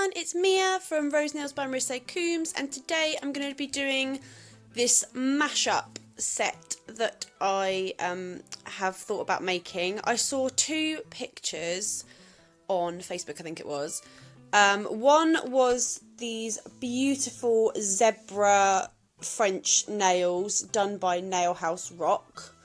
everyone, it's Mia from Rose Nails by Marissa Coombs, and today I'm going to be doing this mashup set that I have thought about making. I saw two pictures on Facebook, I think it was. One was these beautiful zebra French nails done by Nail House Rock,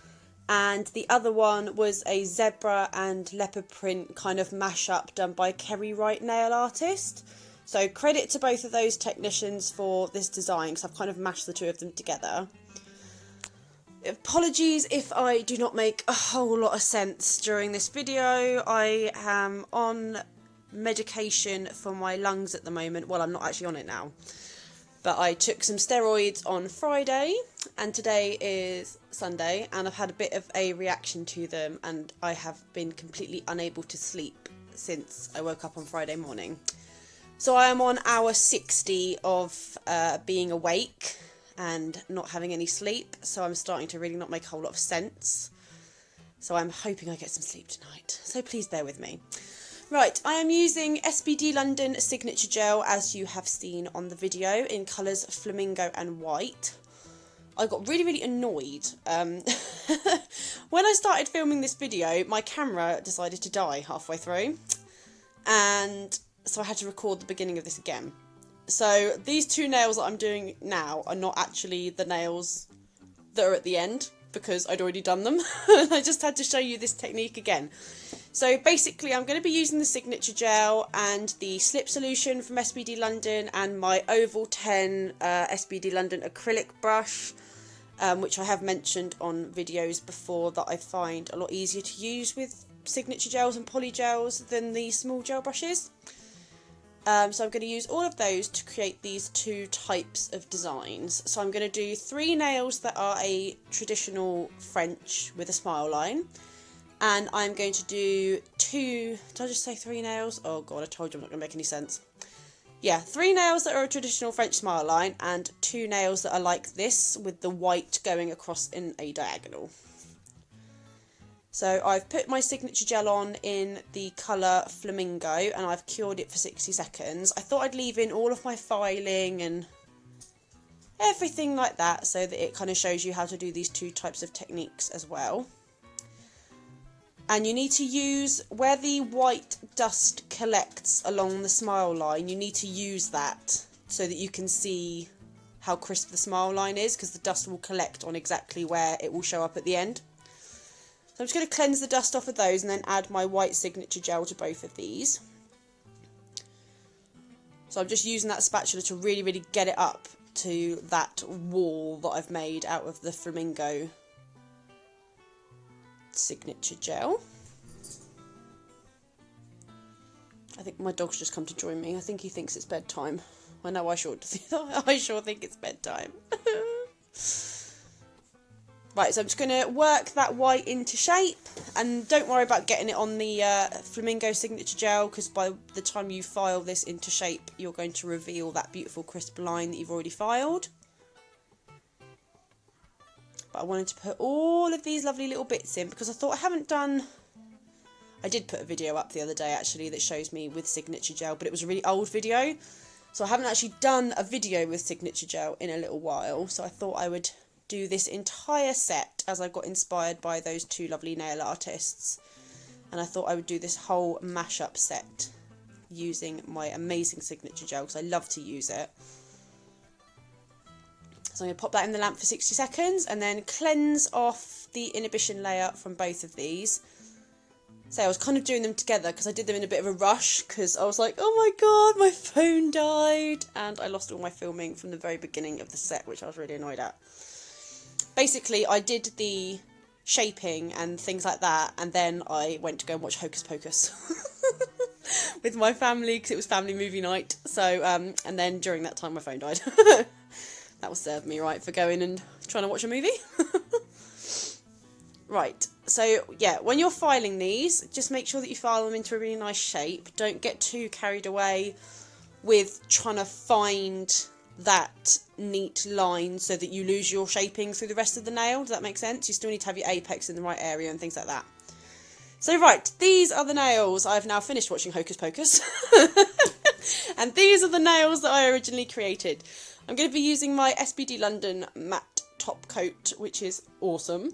and the other one was a zebra and leopard print kind of mashup done by Kerry Wright nail artist. So credit to both of those technicians for this design, because I've kind of mashed the two of them together. Apologies if I do not make a whole lot of sense during this video. I am on medication for my lungs at the moment. Well, I'm not actually on it now, but I took some steroids on Friday and today is Sunday, and I've had a bit of a reaction to them, and I have been completely unable to sleep since I woke up on Friday morning. So I am on hour 60 of being awake and not having any sleep, so I'm starting to really not make a whole lot of sense. So I'm hoping I get some sleep tonight, so please bear with me. Right, I am using Sbd London Signature Gel, as you have seen on the video, in colours Flamingo and White. I got really annoyed. When I started filming this video, my camera decided to die halfway through, and so I had to record the beginning of this again. So these two nails that I'm doing now are not actually the nails that are at the end, because I'd already done them. I just had to show you this technique again. So basically I'm going to be using the Signature Gel and the slip solution from Sbd London and my Oval 10 Sbd London acrylic brush, which I have mentioned on videos before that I find a lot easier to use with signature gels and polygels than the small gel brushes. So I'm going to use all of those to create these two types of designs. So I'm going to do 3 nails that are a traditional French with a smile line. And I'm going to do 2, did I just say 3 nails? Oh god, I told you I'm not going to make any sense. Yeah, 3 nails that are a traditional French smile line and 2 nails that are like this with the white going across in a diagonal. So I've put my signature gel on in the colour Flamingo and I've cured it for 60 seconds. I thought I'd leave in all of my filing and everything like that so that it kind of shows you how to do these two types of techniques as well. And you need to use, where the white dust collects along the smile line, you need to use that so that you can see how crisp the smile line is, because the dust will collect on exactly where it will show up at the end. So I'm just going to cleanse the dust off of those and then add my white signature gel to both of these. So I'm just using that spatula to really get it up to that wall that I've made out of the Flamingo signature gel. I think my dog's just come to join me. I think he thinks it's bedtime. I know I sure think it's bedtime. Right, so I'm just going to work that white into shape, and don't worry about getting it on the Flamingo signature gel, because by the time you file this into shape you're going to reveal that beautiful crisp line that you've already filed. But I wanted to put all of these lovely little bits in because I thought I did put a video up the other day actually that shows me with signature gel, but it was a really old video, so I haven't actually done a video with signature gel in a little while, so I thought I would do this entire set as I got inspired by those two lovely nail artists, and I thought I would do this whole mashup set using my amazing signature gel because I love to use it. So I'm going to pop that in the lamp for 60 seconds and then cleanse off the inhibition layer from both of these. So I was kind of doing them together because I did them in a bit of a rush because I was like, oh my god, my phone died, and I lost all my filming from the very beginning of the set, which I was really annoyed at. Basically, I did the shaping and things like that, and then I went to go and watch Hocus Pocus with my family because it was family movie night. So, and then during that time my phone died. That will serve me right for going and trying to watch a movie. Right, so yeah, when you're filing these, just make sure that you file them into a really nice shape. Don't get too carried away with trying to find that neat line so that you lose your shaping through the rest of the nail. Does that make sense? You still need to have your apex in the right area and things like that. So right, these are the nails. I've now finished watching Hocus Pocus. And these are the nails that I originally created. I'm going to be using my Sbd London matte top coat, which is awesome.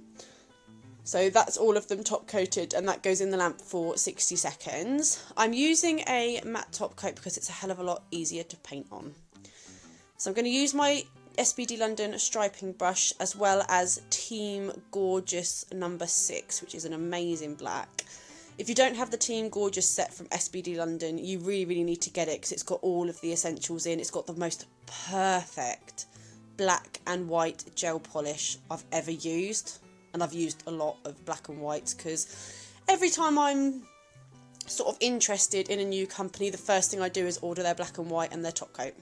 So that's all of them top coated, and that goes in the lamp for 60 seconds. I'm using a matte top coat because it's a hell of a lot easier to paint on. So I'm going to use my Sbd London striping brush as well as Team Gorgeous number 6, which is an amazing black. If you don't have the Team Gorgeous set from Sbd London, you really need to get it because it's got all of the essentials in. It's got the most perfect black and white gel polish I've ever used. And I've used a lot of black and whites because every time I'm sort of interested in a new company, the first thing I do is order their black and white and their top coat.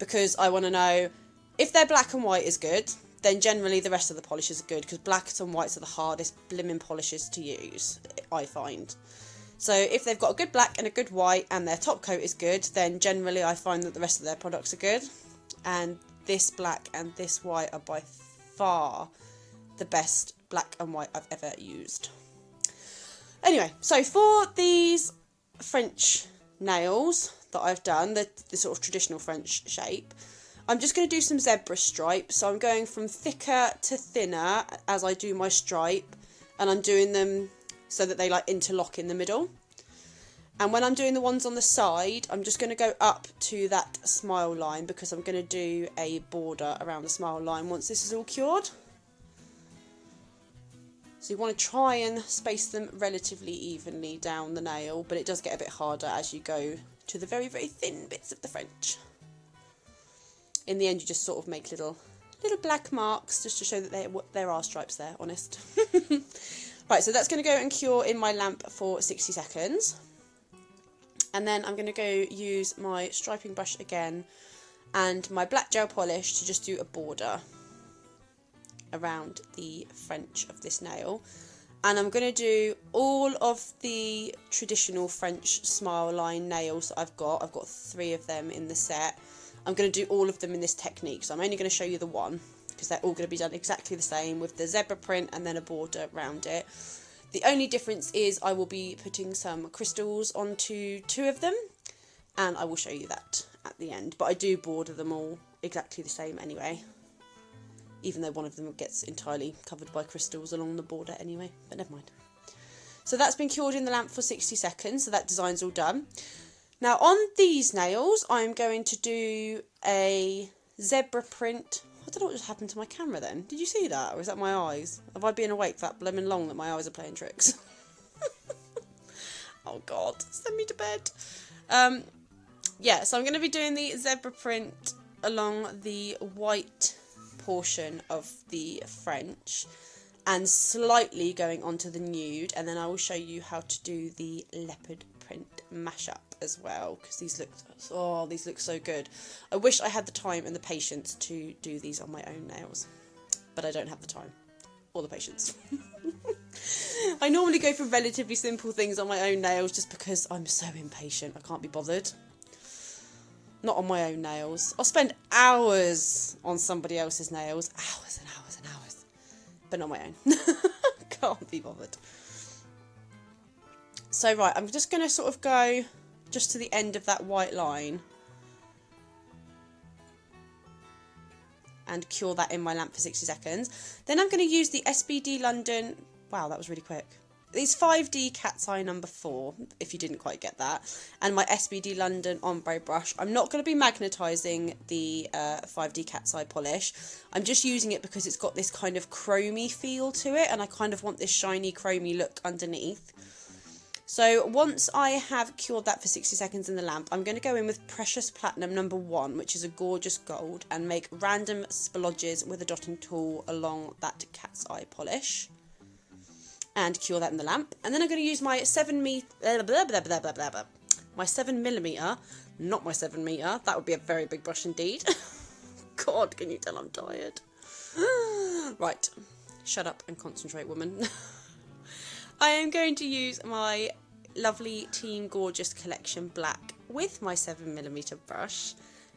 Because I want to know if their black and white is good, then generally the rest of the polishes are good, because blacks and whites are the hardest blimmin' polishes to use, I find. So if they've got a good black and a good white and their top coat is good, then generally I find that the rest of their products are good. And this black and this white are by far the best black and white I've ever used. Anyway, so for these French nails that I've done, the sort of traditional French shape, I'm just going to do some zebra stripes. So I'm going from thicker to thinner as I do my stripe, and I'm doing them so that they like interlock in the middle. And when I'm doing the ones on the side, I'm just going to go up to that smile line because I'm going to do a border around the smile line once this is all cured. So you want to try and space them relatively evenly down the nail, but it does get a bit harder as you go to the very thin bits of the French. In the end, you just sort of make little black marks just to show that there are stripes there, honest. Right, so that's going to go and cure in my lamp for 60 seconds. And then I'm going to go use my striping brush again and my black gel polish to just do a border around the French of this nail. And I'm going to do all of the traditional French smile line nails that I've got. I've got 3 of them in the set. I'm going to do all of them in this technique, so I'm only going to show you the one because they're all going to be done exactly the same with the zebra print and then a border around it. The only difference is I will be putting some crystals onto 2 of them, and I will show you that at the end. But I do border them all exactly the same anyway, even though one of them gets entirely covered by crystals along the border anyway, but never mind. So that's been cured in the lamp for 60 seconds, so that design's all done. Now on these nails, I'm going to do a zebra print. I don't know what just happened to my camera then. Did you see that? Or is that my eyes? Have I been awake that blimmin' long that my eyes are playing tricks? Oh God, send me to bed. Yeah, so I'm going to be doing the zebra print along the white portion of the French and slightly going onto the nude, and then I will show you how to do the leopard print mashup as well, because these look so good. I wish I had the time and the patience to do these on my own nails, but I don't have the time or the patience. I normally go for relatively simple things on my own nails just because I'm so impatient. I can't be bothered. Not on my own nails. I'll spend hours on somebody else's nails, hours and hours and hours, but not my own. Can't be bothered. So right, I'm just going to sort of go just to the end of that white line and cure that in my lamp for 60 seconds. Then I'm going to use the Sbd London, wow, that was really quick. These 5D Cat's Eye number 4, if you didn't quite get that, and my Sbd London ombre brush. I'm not going to be magnetising the 5D Cat's Eye polish. I'm just using it because it's got this kind of chromey feel to it, and I kind of want this shiny chromey look underneath. So once I have cured that for 60 seconds in the lamp, I'm going to go in with Precious Platinum number 1, which is a gorgeous gold, and make random splodges with a dotting tool along that cat's eye polish. And cure that in the lamp. And then I'm going to use my 7mm, not my 7m. That would be a very big brush indeed. God, can you tell I'm tired? Right, shut up and concentrate, woman. I am going to use my lovely Team Gorgeous Collection Black with my 7mm brush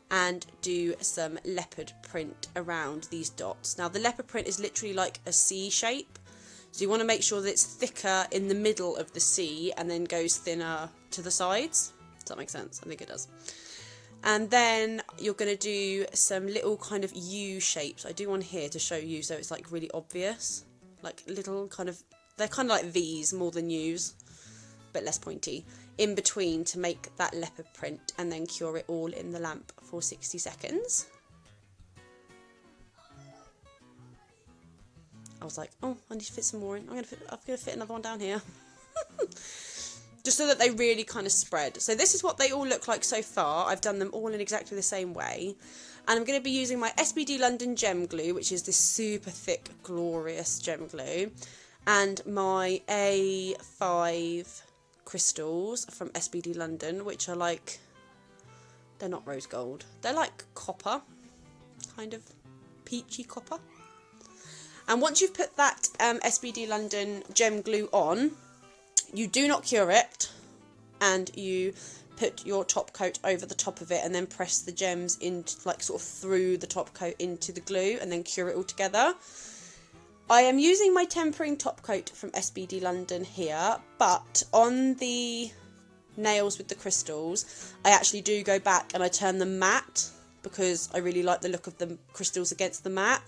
and do some leopard print around these dots. Now the leopard print is literally like a C shape, so you want to make sure that it's thicker in the middle of the C and then goes thinner to the sides. Does that make sense? I think it does. And then you're going to do some little kind of U shapes. I do one here to show you so it's like really obvious. Like little kind of, they're kind of like V's more than U's, but less pointy, in between to make that leopard print, and then cure it all in the lamp for 60 seconds. I was like, oh, I need to fit some more in. I'm gonna fit another one down here. Just so that they really kind of spread. So this is what they all look like so far. I've done them all in exactly the same way. And I'm going to be using my Sbd London gem glue, which is this super thick, glorious gem glue. And my A5 crystals from Sbd London, which are like, they're not rose gold. They're like copper, kind of peachy copper. And once you've put that Sbd London gem glue on, you do not cure it, and you put your top coat over the top of it and then press the gems into, like, sort of through the top coat into the glue, and then cure it all together. I am using my tempering top coat from Sbd London here, but on the nails with the crystals, I actually do go back and I turn them matte because I really like the look of the crystals against the matte.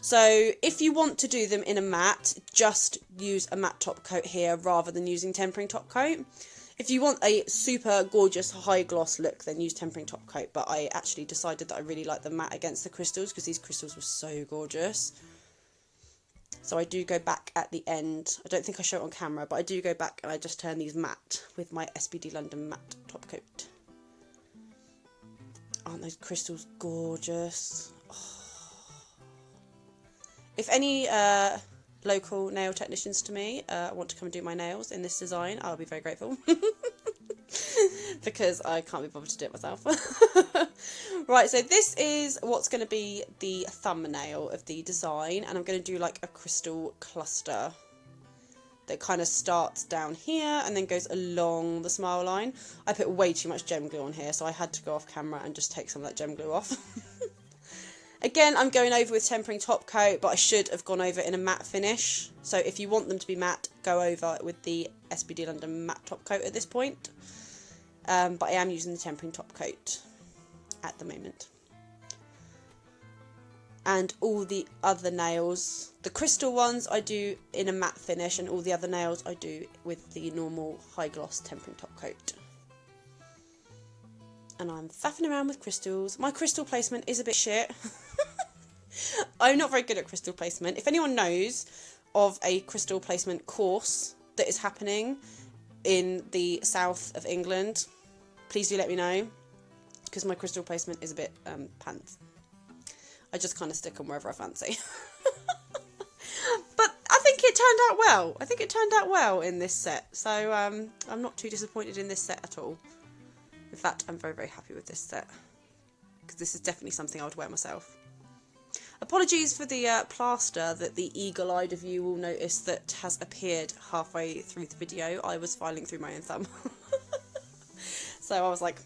So if you want to do them in a matte, just use a matte top coat here rather than using tempering top coat. If you want a super gorgeous high gloss look, then use tempering top coat. But I actually decided that I really like the matte against the crystals because these crystals were so gorgeous. So I do go back at the end. I don't think I show it on camera, but I do go back and I just turn these matte with my Sbd London matte top coat. Aren't those crystals gorgeous? If any local nail technicians to me want to come and do my nails in this design, I'll be very grateful. Because I can't be bothered to do it myself. Right, so this is what's going to be the thumbnail of the design. And I'm going to do like a crystal cluster that kind of starts down here and then goes along the smile line. I put way too much gem glue on here, so I had to go off camera and just take some of that gem glue off. Again, I'm going over with tempering top coat, but I should have gone over in a matte finish. So if you want them to be matte, go over with the Sbd London matte top coat at this point. But I am using the tempering top coat at the moment. And all the other nails, the crystal ones I do in a matte finish, and all the other nails I do with the normal high gloss tempering top coat. And I'm faffing around with crystals. My crystal placement is a bit shit. I'm not very good at crystal placement. If anyone knows of a crystal placement course that is happening in the south of England, please do let me know, because my crystal placement is a bit pants. I just kind of stick them wherever I fancy. But I think it turned out well. I think it turned out well in this set. So I'm not too disappointed in this set at all. In fact, I'm very, very happy with this set, because this is definitely something I would wear myself. Apologies for the plaster that the eagle-eyed of you will notice that has appeared halfway through the video. I was filing through my own thumb. So I was like,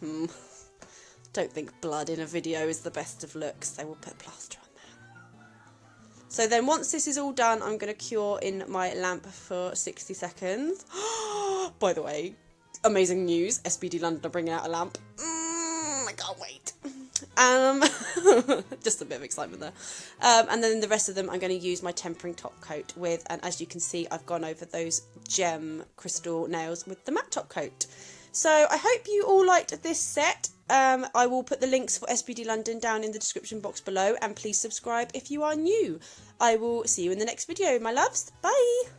don't think blood in a video is the best of looks. They will put plaster on there. So then once this is all done, I'm going to cure in my lamp for 60 seconds. By the way, amazing news, Sbd London are bringing out a lamp. I can't wait. Just a bit of excitement there. And then the rest of them I'm going to use my tempering top coat with, and as you can see, I've gone over those gem crystal nails with the matte top coat. So I hope you all liked this set. I will put the links for Sbd London down in the description box below, and please subscribe if you are new. I will see you in the next video, my loves. Bye!